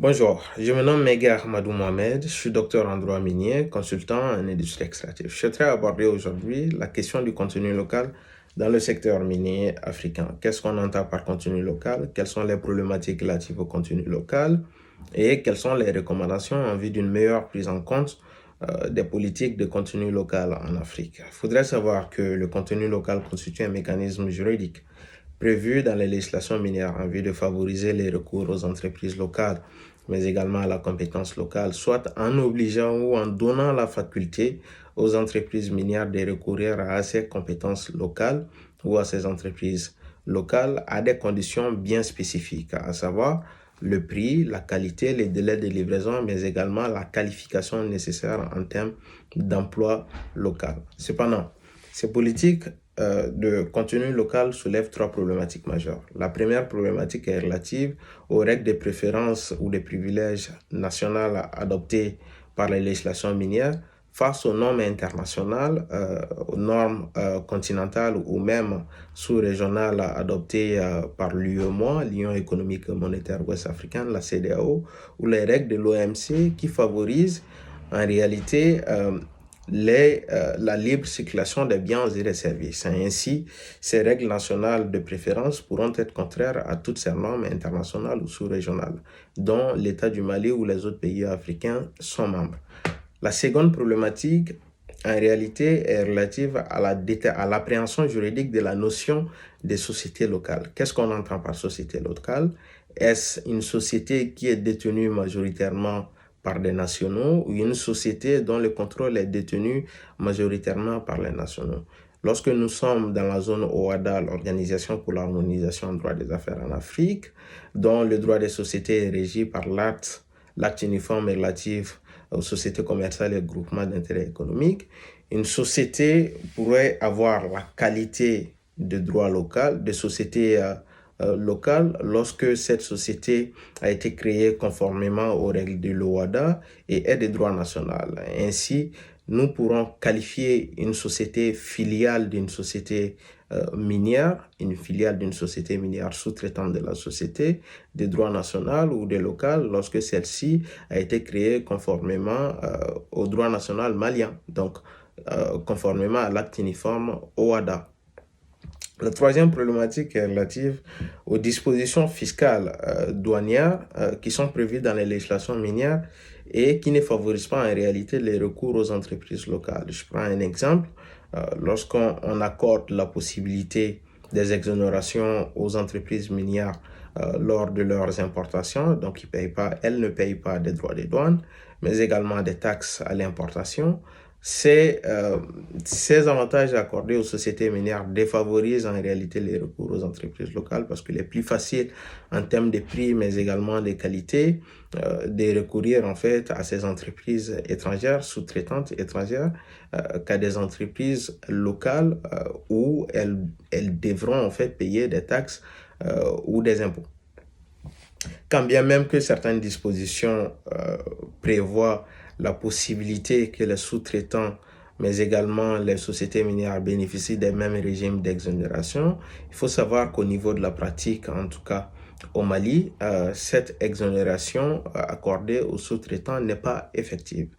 Bonjour, je me nomme Meguer Ahmadou Mohamed, je suis docteur en droit minier, consultant en industrie extractive. Je souhaiterais aborder aujourd'hui la question du contenu local dans le secteur minier africain. Qu'est-ce qu'on entend par contenu local? Quelles sont les problématiques relatives au contenu local? Et quelles sont les recommandations en vue d'une meilleure prise en compte des politiques de contenu local en Afrique? Il faudrait savoir que le contenu local constitue un mécanisme juridique prévu dans les législations minières en vue de favoriser les recours aux entreprises locales, mais également à la compétence locale, soit en obligeant ou en donnant la faculté aux entreprises minières de recourir à ces compétences locales ou à ces entreprises locales à des conditions bien spécifiques, à savoir le prix, la qualité, les délais de livraison, mais également la qualification nécessaire en termes d'emploi local. Cependant, ces politiques de contenu local soulève trois problématiques majeures. La première problématique est relative aux règles de préférence ou des privilèges nationaux adoptés par les législations minières face aux normes internationales, aux normes continentales ou même sous-régionales adoptées par l'UEMOA, l'Union économique monétaire ouest-africaine, la CEDEAO, ou les règles de l'OMC qui favorisent en réalité la libre circulation des biens et des services. Ainsi, ces règles nationales de préférence pourront être contraires à toutes ces normes internationales ou sous-régionales, dont l'État du Mali ou les autres pays africains sont membres. La seconde problématique, en réalité, est relative à l'appréhension juridique de la notion des sociétés locales. Qu'est-ce qu'on entend par société locale? Est-ce une société qui est détenue majoritairement par des nationaux ou une société dont le contrôle est détenu majoritairement par les nationaux? Lorsque nous sommes dans la zone OHADA, l'Organisation pour l'harmonisation du droit des affaires en Afrique, dont le droit des sociétés est régi par l'acte uniforme relatif aux sociétés commerciales et groupements d'intérêt économique, une société pourrait avoir la qualité de droit local, de société locale, lorsque cette société a été créée conformément aux règles de l'OHADA et est de droit national. Ainsi, nous pourrons qualifier une société filiale d'une société minière, une filiale d'une société minière sous-traitante de la société, de droit national ou de local, lorsque celle-ci a été créée conformément au droit national malien, donc conformément à l'acte uniforme OHADA. La troisième problématique est relative aux dispositions fiscales douanières qui sont prévues dans les législations minières et qui ne favorisent pas en réalité les recours aux entreprises locales. Je prends un exemple. Lorsqu'on accorde la possibilité des exonérations aux entreprises minières lors de leurs importations, donc elles ne payent pas des droits de douane, mais également des taxes à l'importation. Ces avantages accordés aux sociétés minières défavorisent en réalité les recours aux entreprises locales parce qu'il est plus facile en termes de prix mais également de qualité de recourir en fait à ces entreprises étrangères, sous-traitantes étrangères, qu'à des entreprises locales où elles devront en fait payer des taxes ou des impôts. Quand bien même que certaines dispositions prévoient la possibilité que les sous-traitants, mais également les sociétés minières bénéficient des mêmes régimes d'exonération, il faut savoir qu'au niveau de la pratique, en tout cas au Mali, cette exonération accordée aux sous-traitants n'est pas effective.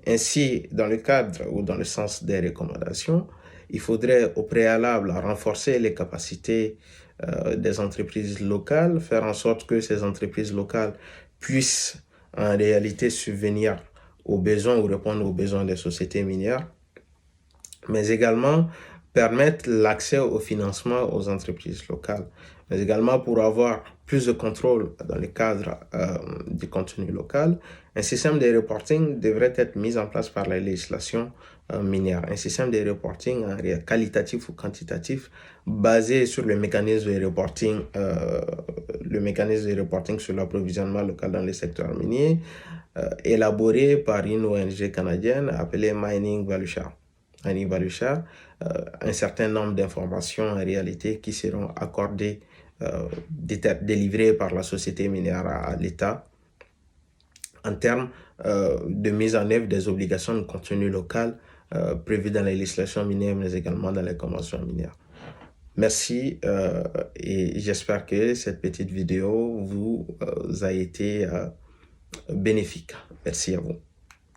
Ainsi, dans le cadre ou dans le sens des recommandations, il faudrait au préalable renforcer les capacités des entreprises locales, faire en sorte que ces entreprises locales puissent en réalité subvenir aux besoins ou répondre aux besoins des sociétés minières, mais également permettre l'accès au financement aux entreprises locales, mais également pour avoir plus de contrôle dans le cadre du contenu local. Un système de reporting devrait être mis en place par la législation minière. Un système de reporting qualitatif ou quantitatif basé sur le mécanisme de reporting sur l'approvisionnement local dans le secteur minier, élaboré par une ONG canadienne appelée Mining Value Share. Un certain nombre d'informations en réalité qui seront accordées, délivrées par la société minière à l'État en termes de mise en œuvre des obligations de contenu local prévues dans la législation minière, mais également dans les conventions minières. Merci et j'espère que cette petite vidéo vous a été bénéfique. Merci à vous.